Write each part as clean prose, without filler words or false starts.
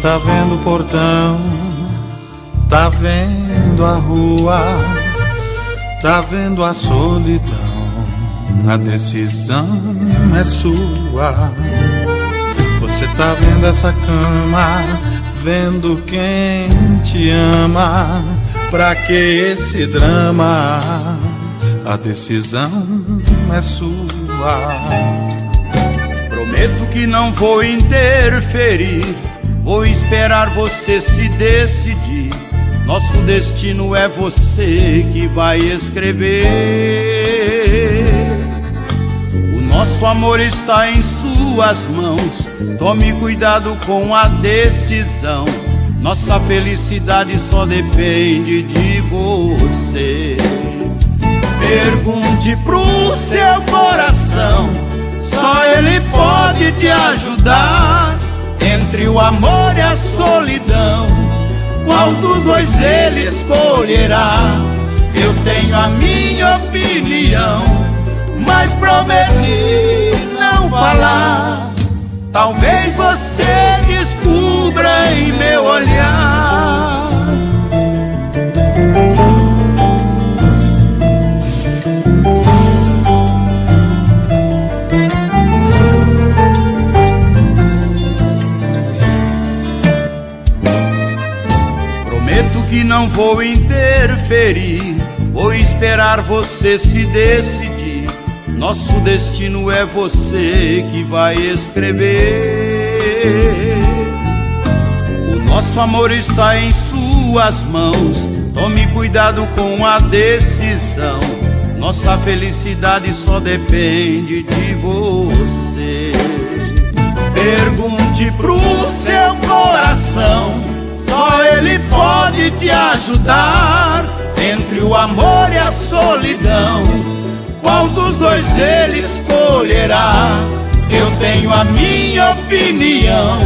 tá vendo o portão, tá vendo a rua, tá vendo a solidão, a decisão é sua. Você tá vendo essa cama, vendo quem te ama. Pra que esse drama? A decisão é sua. Prometo que não vou interferir, vou esperar você se decidir. Nosso destino é você que vai escrever. O nosso amor está em suas mãos, tome cuidado com a decisão. Nossa felicidade só depende de você. Pergunte pro seu coração, só ele pode te ajudar. Entre o amor e a solidão, qual dos dois ele escolherá? Eu tenho a minha opinião, mas prometi não falar. Talvez você descubra em meu olhar. Prometo que não vou interferir, vou esperar você se decidir. Nosso destino é você que vai escrever. O nosso amor está em suas mãos, tome cuidado com a decisão. Nossa felicidade só depende de você. Pergunte pro seu coração, só ele pode te ajudar. Entre o amor e a solidão, qual dos dois ele escolherá? Eu tenho a minha opinião,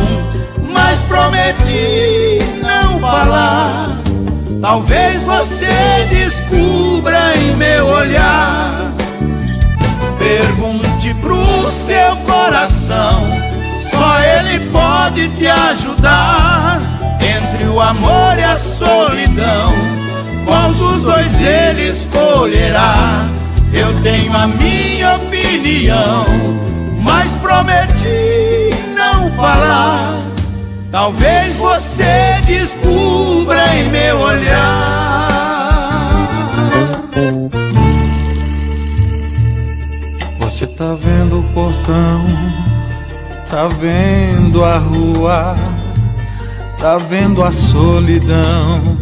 mas prometi não falar. Talvez você descubra em meu olhar. Pergunte pro seu coração, só ele pode te ajudar. Entre o amor e a solidão, qual dos dois ele escolherá? Eu tenho a minha opinião, mas prometi não falar. Talvez você descubra em meu olhar. Você tá vendo o portão, tá vendo a rua, tá vendo a solidão,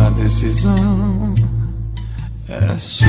a decisão é sua.